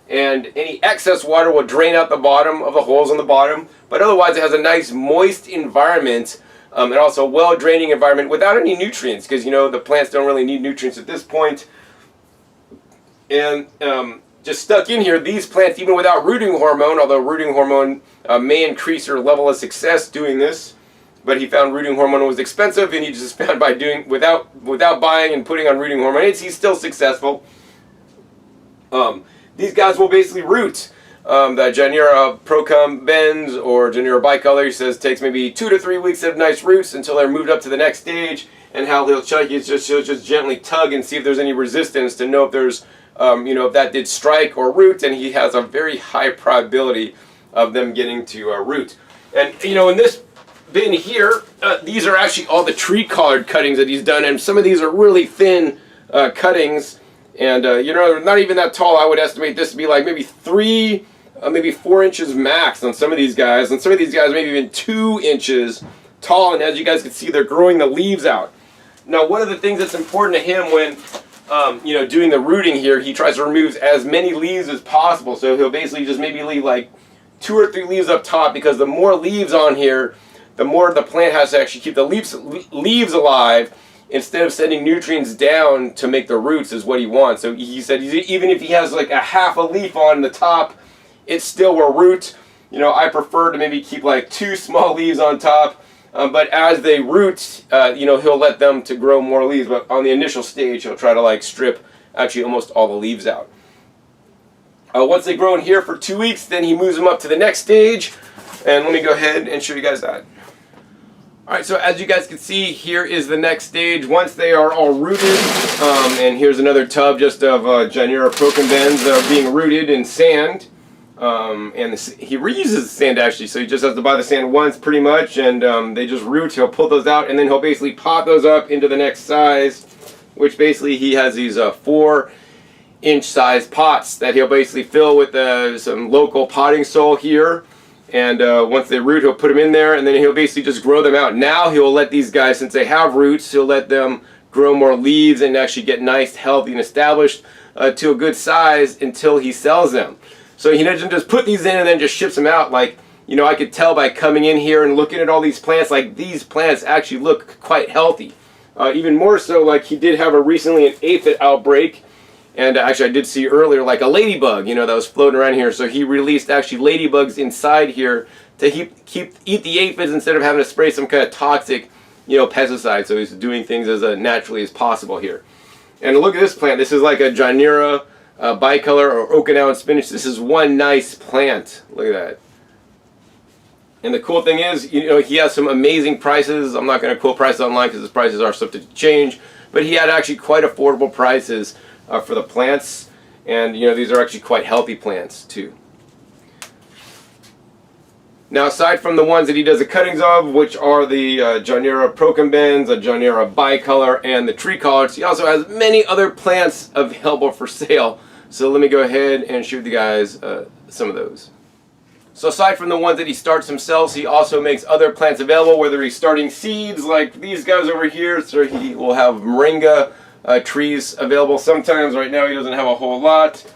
And any excess water will drain out the bottom of the holes on the bottom. But otherwise, it has a nice moist environment, and also a well-draining environment without any nutrients, because you know the plants don't really need nutrients at this point. And just stuck in here, these plants, even without rooting hormone, although rooting hormone may increase your level of success doing this, but he found rooting hormone was expensive, and he just found by doing without buying and putting on rooting hormone, he's still successful. These guys will basically root. The Gynera procumbens or Gynera bicolor, he says, takes maybe 2 to 3 weeks of nice roots until they're moved up to the next stage. And how he'll check is he'll just gently tug and see if there's any resistance to know if there's if that did strike or root, and he has a very high probability of them getting to root. And in this bin here, these are actually all the tree collard cuttings that he's done, and some of these are really thin cuttings, and not even that tall. I would estimate this to be like maybe 3, maybe 4 inches max on some of these guys, and some of these guys maybe even 2 inches tall. And as you guys can see, they're growing the leaves out. Now, one of the things that's important to him when doing the rooting here, he tries to remove as many leaves as possible. So he'll basically just maybe leave like 2 or 3 leaves up top, because the more leaves on here, the more the plant has to actually keep the leaves alive, instead of sending nutrients down to make the roots, is what he wants. So he said even if he has like a half a leaf on the top, it still will root. I prefer to maybe keep like 2 small leaves on top. But as they root, he'll let them to grow more leaves. But on the initial stage, he'll try to like strip actually almost all the leaves out. Once they grow in here for 2 weeks, then he moves them up to the next stage. And let me go ahead and show you guys that. Alright, so as you guys can see, here is the next stage. Once they are all rooted, and here's another tub just of Gynera procumbens that are being rooted in sand. He reuses the sand actually, so he just has to buy the sand once pretty much, and they just root. He'll pull those out, and then he'll basically pot those up into the next size, which basically he has these 4-inch size pots that he'll basically fill with some local potting soil here. And once they root, he'll put them in there, and then he'll basically just grow them out. Now he'll let these guys, since they have roots, he'll let them grow more leaves and actually get nice, healthy, and established to a good size until he sells them. So he doesn't just put these in and then just ships them out. Like, I could tell by coming in here and looking at all these plants, like these plants actually look quite healthy. Even more so, like he did have recently an aphid outbreak. And actually I did see earlier like a ladybug, that was floating around here. So he released actually ladybugs inside here to eat the aphids instead of having to spray some kind of toxic, pesticide. So he's doing things as naturally as possible here. And look at this plant. This is like a Gynera bicolor or Okinawan spinach. This is one nice plant. Look at that. And the cool thing is, he has some amazing prices. I'm not going to quote prices online because his prices are subject to change. But he had actually quite affordable prices for the plants. And, these are actually quite healthy plants too. Now, aside from the ones that he does the cuttings of, which are the Gynera procumbens, the Gynera bicolor, and the tree collards, he also has many other plants available for sale. So let me go ahead and show you guys some of those. So aside from the ones that he starts himself, he also makes other plants available, whether he's starting seeds like these guys over here. So he will have moringa trees available sometimes. Right now he doesn't have a whole lot.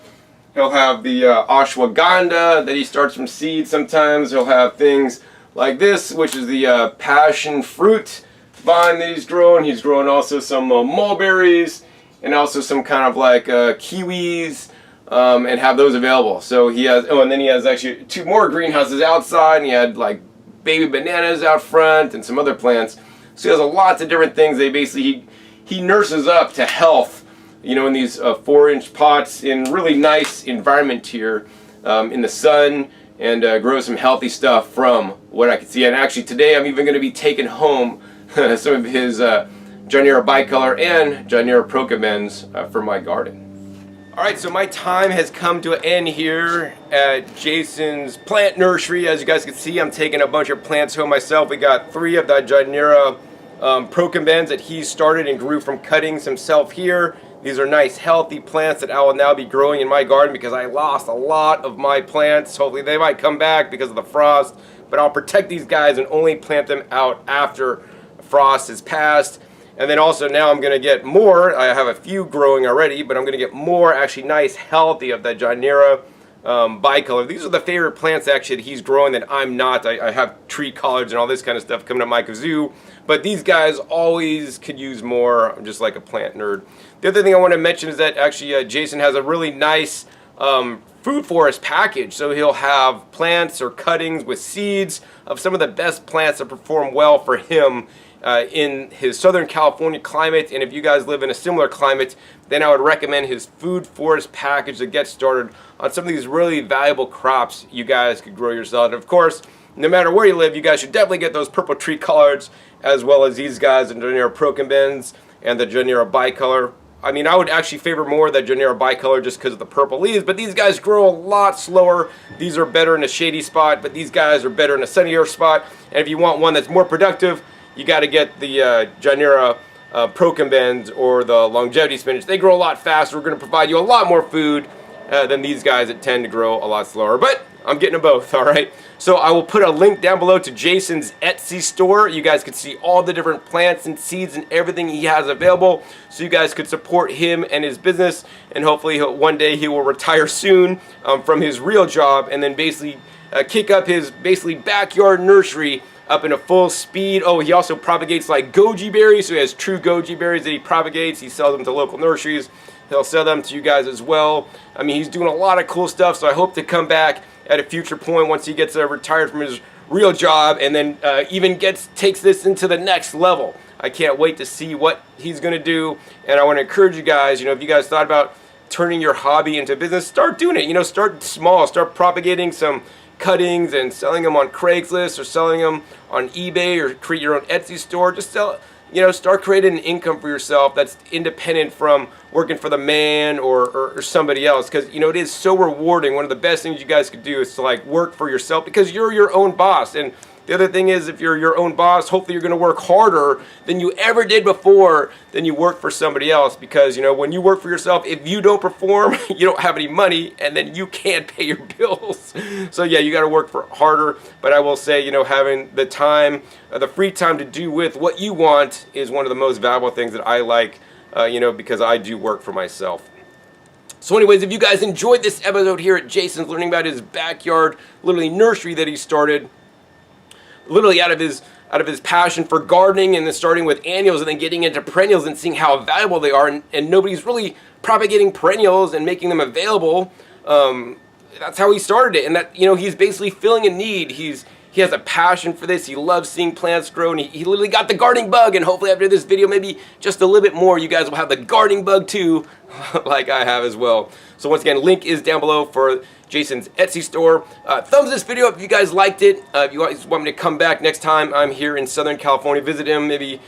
He'll have the ashwagandha that he starts from seeds sometimes. He'll have things like this, which is the passion fruit vine that he's grown. He's grown also some mulberries and also some kind of like kiwis, and have those available. So he has, oh, and then he has actually 2 more greenhouses outside, and he had like baby bananas out front and some other plants. So he has lots of different things. They basically, he nurses up to health, you know, in these 4-inch pots in really nice environment here in the sun, and grow some healthy stuff from what I can see. And actually today I'm even going to be taking home some of his Gynera bicolor and Gynera procamens for my garden. Alright, so my time has come to an end here at Jason's plant nursery. As you guys can see, I'm taking a bunch of plants home myself. We got 3 of the Gynera procamens that he started and grew from cuttings himself here. These are nice healthy plants that I will now be growing in my garden because I lost a lot of my plants. Hopefully they might come back because of the frost, but I'll protect these guys and only plant them out after frost has passed. And then also now I'm going to get more. I have a few growing already, but I'm going to get more actually nice healthy of the Gynera bicolor. These are the favorite plants actually that he's growing that I'm not. I have tree collards and all this kind of stuff coming up my kazoo, but these guys always could use more. I'm just like a plant nerd. The other thing I want to mention is that actually Jason has a really nice food forest package. So he'll have plants or cuttings with seeds of some of the best plants that perform well for him in his Southern California climate. And if you guys live in a similar climate, then I would recommend his food forest package to get started on some of these really valuable crops you guys could grow yourself. And of course, no matter where you live, you guys should definitely get those purple tree collards, as well as these guys, the Gynera procamens and the Gynera bicolor. I mean, I would actually favor more the Gynera bicolor just because of the purple leaves, but these guys grow a lot slower. These are better in a shady spot, but these guys are better in a sunnier spot. And if you want one that's more productive, you got to get the Gynera procamens or the longevity spinach. They grow a lot faster. We're going to provide you a lot more food than these guys that tend to grow a lot slower. But I'm getting them both, all right? So I will put a link down below to Jason's Etsy store. You guys could see all the different plants and seeds and everything he has available, so you guys could support him and his business, and hopefully one day he will retire soon from his real job and then basically kick up his backyard nursery up into full speed. Oh, he also propagates like goji berries, so he has true goji berries that he propagates. He sells them to local nurseries. He'll sell them to you guys as well. I mean, he's doing a lot of cool stuff, so I hope to come back at a future point once he gets retired from his real job, and then even takes this into the next level. I can't wait to see what he's going to do, and I want to encourage you guys, you know, if you guys thought about turning your hobby into business, start doing it. You know, start small. Start propagating some cuttings and selling them on Craigslist or selling them on eBay, or create your own Etsy store. Just sell, you know, start creating an income for yourself that's independent from working for the man or somebody else, because, you know, it is so rewarding. One of the best things you guys could do is to like work for yourself, because you're your own boss. And the other thing is, if you're your own boss, hopefully you're going to work harder than you ever did before than you work for somebody else, because, you know, when you work for yourself, if you don't perform, you don't have any money, and then you can't pay your bills. So yeah, you got to work for harder. But I will say, you know, having the time, the free time to do with what you want is one of the most valuable things that I like, you know, because I do work for myself. So anyways, if you guys enjoyed this episode here at Jason's, learning about his backyard, literally nursery that he started, literally out of his passion for gardening, and then starting with annuals and then getting into perennials and seeing how valuable they are, and nobody's really propagating perennials and making them available. That's how he started it, and that, you know, he's basically filling a need. He has a passion for this. He loves seeing plants grow, and he literally got the gardening bug, and hopefully after this video, maybe just a little bit more, you guys will have the gardening bug too, like I have as well. So once again, link is down below for Jason's Etsy store. Thumbs this video up if you guys liked it. If you guys want me to come back next time I'm here in Southern California, visit him. Maybe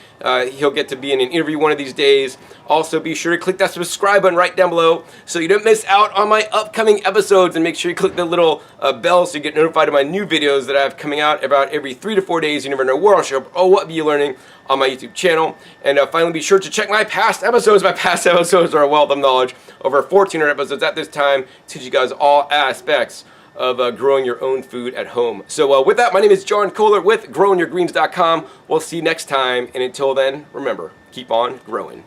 he'll get to be in an interview one of these days. Also, be sure to click that subscribe button right down below so you don't miss out on my upcoming episodes, and make sure you click the little bell so you get notified of my new videos that I have coming out about every 3 to 4 days. You never know where I'll show up or what be you learning on my YouTube channel. And finally, be sure to check my past episodes. My past episodes are a wealth of knowledge. Over 1,400 episodes at this time, teach you guys all aspects of growing your own food at home. So with that, my name is John Kohler with growingyourgreens.com. We'll see you next time, and until then, remember, keep on growing.